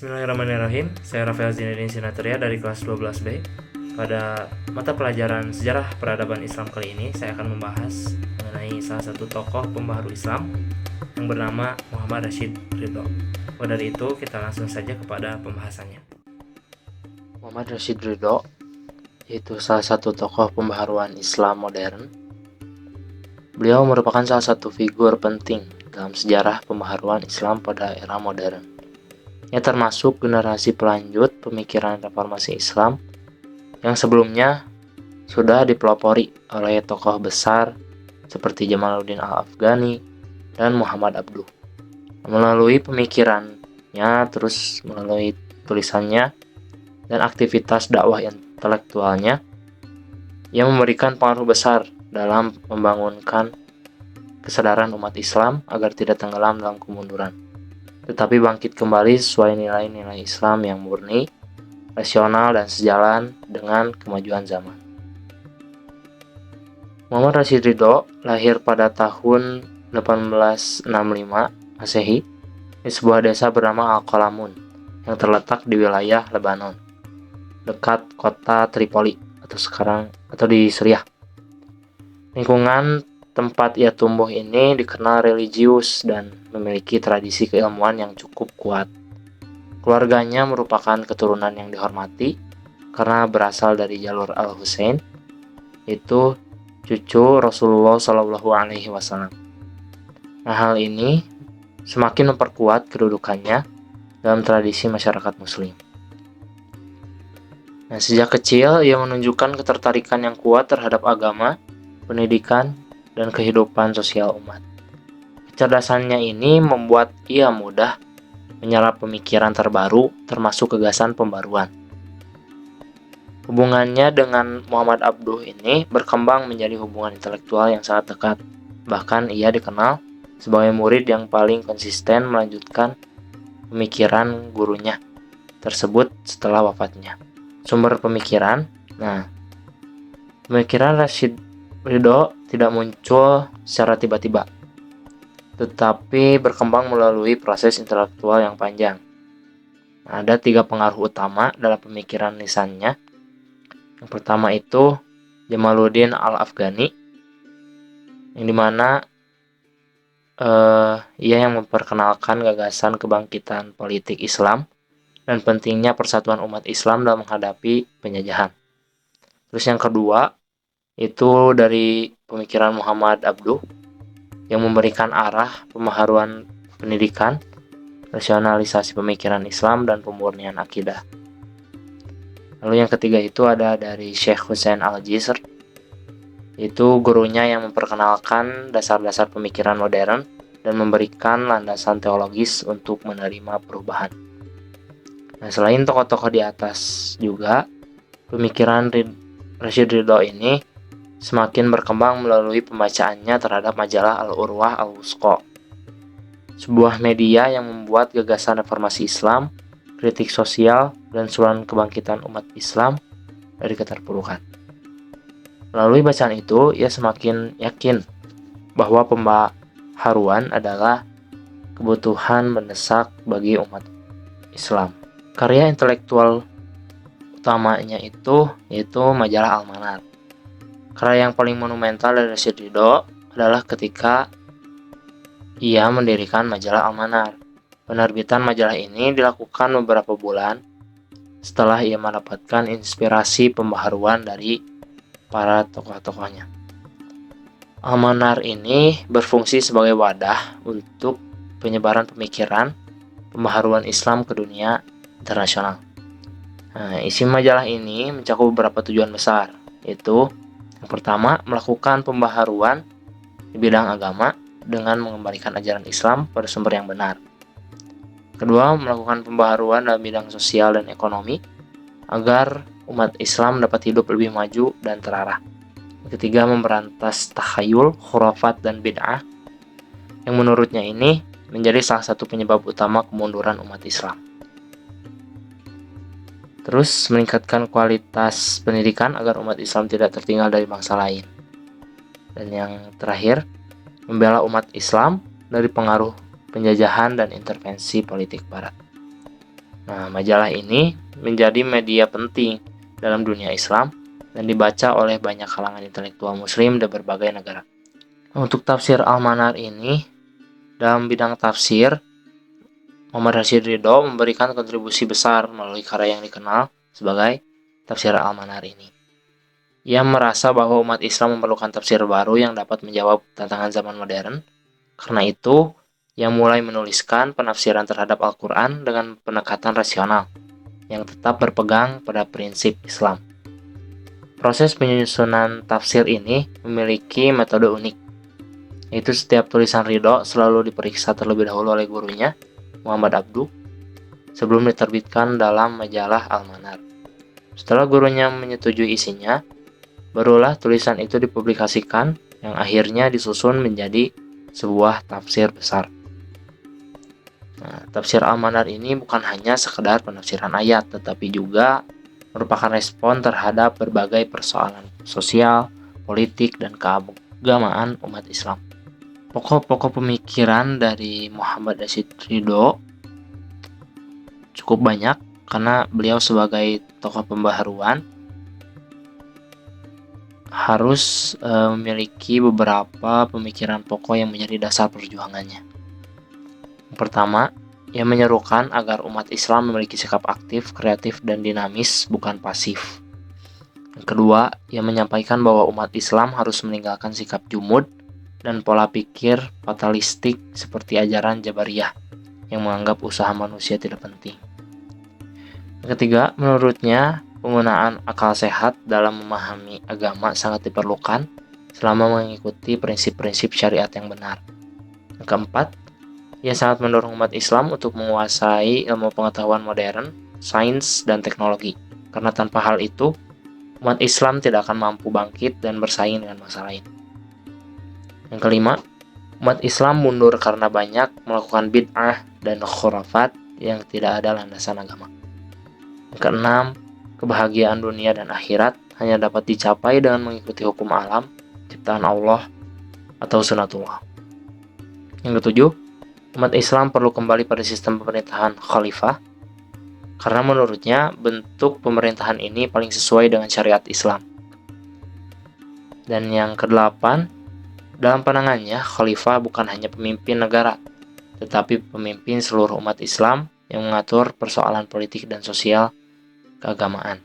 Bismillahirrahmanirrahim. Saya Rafael Zinedine Sinatria dari kelas 12B. Pada mata pelajaran Sejarah Peradaban Islam kali ini, saya akan membahas mengenai salah satu tokoh pembaharu Islam yang bernama Muhammad Rashid Ridho. Pada dari itu, kita langsung saja kepada pembahasannya. Muhammad Rashid Ridho yaitu salah satu tokoh pembaharuan Islam modern. Beliau merupakan salah satu figur penting dalam sejarah pembaharuan Islam pada era modern. Ia termasuk generasi pelanjut pemikiran reformasi Islam yang sebelumnya sudah dipelopori oleh tokoh besar seperti Jamaluddin Al-Afghani dan Muhammad Abduh. Melalui pemikirannya, terus melalui tulisannya dan aktivitas dakwah intelektualnya, ia memberikan pengaruh besar dalam membangunkan kesadaran umat Islam agar tidak tenggelam dalam kemunduran, tetapi bangkit kembali sesuai nilai-nilai Islam yang murni, rasional, dan sejalan dengan kemajuan zaman. Muhammad Rashid Ridho lahir pada tahun 1865 Masehi di sebuah desa bernama Al-Qalamun yang terletak di wilayah Lebanon, dekat kota Tripoli atau di Suriah. Lingkungan tempat ia tumbuh ini dikenal religius dan memiliki tradisi keilmuan yang cukup kuat. Keluarganya merupakan keturunan yang dihormati karena berasal dari jalur Al-Husain, yaitu cucu Rasulullah Shallallahu Alaihi Wasallam. Nah, hal ini semakin memperkuat kedudukannya dalam tradisi masyarakat Muslim. Nah, sejak kecil ia menunjukkan ketertarikan yang kuat terhadap agama, pendidikan, dan kehidupan sosial umat. Kecerdasannya ini membuat ia mudah menyerap pemikiran terbaru, termasuk gagasan pembaruan. Hubungannya dengan Muhammad Abduh ini berkembang menjadi hubungan intelektual yang sangat dekat. Bahkan ia dikenal sebagai murid yang paling konsisten melanjutkan pemikiran gurunya tersebut setelah wafatnya. Sumber pemikiran. Pemikiran Rashid Ridho tidak muncul secara tiba-tiba, tetapi berkembang melalui proses intelektual yang panjang. Ada 3 pengaruh utama dalam pemikiran lisannya. Yang pertama itu Jamaluddin Al-Afghani, yang dimana ia yang memperkenalkan gagasan kebangkitan politik Islam dan pentingnya persatuan umat Islam dalam menghadapi penjajahan. Terus yang kedua itu dari pemikiran Muhammad Abduh yang memberikan arah pembaharuan pendidikan, rasionalisasi pemikiran Islam, dan pemurnian akidah. Lalu yang ketiga itu ada dari Syekh Hussein Al-Jisr, itu gurunya yang memperkenalkan dasar-dasar pemikiran modern dan memberikan landasan teologis untuk menerima perubahan. Nah, selain tokoh-tokoh di atas juga, pemikiran Rashid Ridho ini semakin berkembang melalui pembacaannya terhadap majalah Al-Urwah Al-Wusqa, sebuah media yang membuat gagasan reformasi Islam, kritik sosial, dan seruan kebangkitan umat Islam dari keterpurukan. Melalui bacaan itu, ia semakin yakin bahwa pembaharuan adalah kebutuhan mendesak bagi umat Islam. Karya intelektual utamanya itu yaitu majalah Al-Manar. Karya yang paling monumental dari Rashid Ridho adalah ketika ia mendirikan majalah Al-Manar. Penerbitan majalah ini dilakukan beberapa bulan setelah ia mendapatkan inspirasi pembaharuan dari para tokoh-tokohnya. Al-Manar ini berfungsi sebagai wadah untuk penyebaran pemikiran pembaharuan Islam ke dunia internasional. Nah, isi majalah ini mencakup beberapa tujuan besar, yaitu yang pertama, melakukan pembaharuan di bidang agama dengan mengembalikan ajaran Islam pada sumber yang benar. Kedua, melakukan pembaharuan dalam bidang sosial dan ekonomi agar umat Islam dapat hidup lebih maju dan terarah. Ketiga, memberantas takhayul, khurafat, dan bid'ah yang menurutnya ini menjadi salah satu penyebab utama kemunduran umat Islam. Terus, meningkatkan kualitas pendidikan agar umat Islam tidak tertinggal dari bangsa lain. Dan yang terakhir, membela umat Islam dari pengaruh penjajahan dan intervensi politik Barat. Nah, majalah ini menjadi media penting dalam dunia Islam dan dibaca oleh banyak kalangan intelektual muslim dari berbagai negara. Untuk tafsir Al-Manar ini, dalam bidang tafsir, Muhammad Rashid Ridho memberikan kontribusi besar melalui karya yang dikenal sebagai tafsir Al-Manar ini. Ia merasa bahwa umat Islam memerlukan tafsir baru yang dapat menjawab tantangan zaman modern. Karena itu, ia mulai menuliskan penafsiran terhadap Al-Quran dengan pendekatan rasional yang tetap berpegang pada prinsip Islam. Proses penyusunan tafsir ini memiliki metode unik, yaitu setiap tulisan Ridho selalu diperiksa terlebih dahulu oleh gurunya, Muhammad Abduh, sebelum diterbitkan dalam majalah Al-Manar. Setelah gurunya menyetujui isinya, barulah tulisan itu dipublikasikan yang akhirnya disusun menjadi sebuah tafsir besar. Nah, tafsir Al-Manar ini bukan hanya sekedar penafsiran ayat, tetapi juga merupakan respon terhadap berbagai persoalan sosial, politik, dan keagamaan umat Islam. Pokok-pokok pemikiran dari Muhammad Rashid Ridho cukup banyak karena beliau sebagai tokoh pembaharuan harus memiliki beberapa pemikiran pokok yang menjadi dasar perjuangannya. Yang pertama, ia menyerukan agar umat Islam memiliki sikap aktif, kreatif, dan dinamis, bukan pasif. Yang kedua, ia menyampaikan bahwa umat Islam harus meninggalkan sikap jumud dan pola pikir fatalistik seperti ajaran Jabariyah yang menganggap usaha manusia tidak penting. Yang ketiga, menurutnya penggunaan akal sehat dalam memahami agama sangat diperlukan selama mengikuti prinsip-prinsip syariat yang benar. Yang keempat, ia sangat mendorong umat Islam untuk menguasai ilmu pengetahuan modern, sains, dan teknologi. Karena tanpa hal itu, umat Islam tidak akan mampu bangkit dan bersaing dengan masa lain. Yang kelima, umat Islam mundur karena banyak melakukan bid'ah dan khurafat yang tidak ada landasan agama. Yang keenam, kebahagiaan dunia dan akhirat hanya dapat dicapai dengan mengikuti hukum alam, ciptaan Allah, atau sunatullah. Yang ketujuh, umat Islam perlu kembali pada sistem pemerintahan khalifah, karena menurutnya bentuk pemerintahan ini paling sesuai dengan syariat Islam. Dan yang kedelapan, dalam pandangannya, khalifah bukan hanya pemimpin negara, tetapi pemimpin seluruh umat Islam yang mengatur persoalan politik dan sosial keagamaan.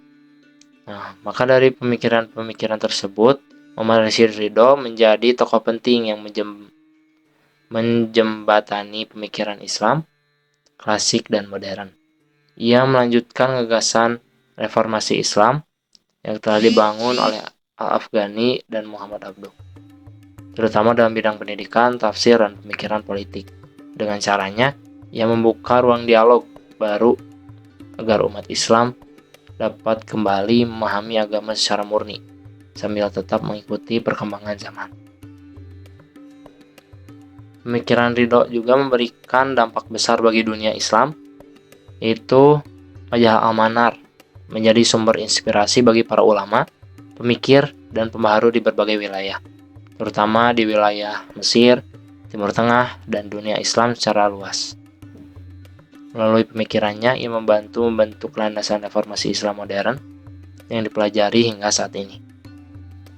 Nah, maka dari pemikiran-pemikiran tersebut, Muhammad Rashid Ridho menjadi tokoh penting yang menjembatani pemikiran Islam, klasik dan modern. Ia melanjutkan gagasan reformasi Islam yang telah dibangun oleh Al-Afghani dan Muhammad Abduh, terutama dalam bidang pendidikan, tafsir, dan pemikiran politik. Dengan caranya, ia membuka ruang dialog baru agar umat Islam dapat kembali memahami agama secara murni, sambil tetap mengikuti perkembangan zaman. Pemikiran Ridho juga memberikan dampak besar bagi dunia Islam, yaitu majalah Al-Manar menjadi sumber inspirasi bagi para ulama, pemikir, dan pembaharu di berbagai wilayah, terutama di wilayah Mesir, Timur Tengah, dan dunia Islam secara luas. Melalui pemikirannya, ia membantu membentuk landasan reformasi Islam modern yang dipelajari hingga saat ini.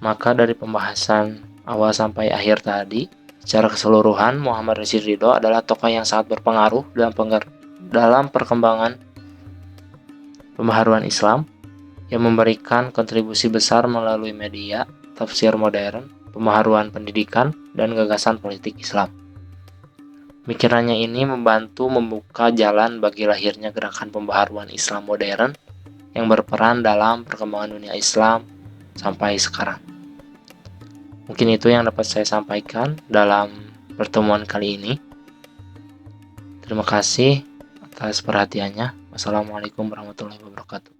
Maka dari pembahasan awal sampai akhir tadi, secara keseluruhan, Muhammad Rashid Ridho adalah tokoh yang sangat berpengaruh dalam perkembangan pembaharuan Islam, yang memberikan kontribusi besar melalui media, tafsir modern, pembaharuan pendidikan, dan gagasan politik Islam. Pemikirannya ini membantu membuka jalan bagi lahirnya gerakan pembaharuan Islam modern yang berperan dalam perkembangan dunia Islam sampai sekarang. Mungkin itu yang dapat saya sampaikan dalam pertemuan kali ini. Terima kasih atas perhatiannya. Wassalamualaikum warahmatullahi wabarakatuh.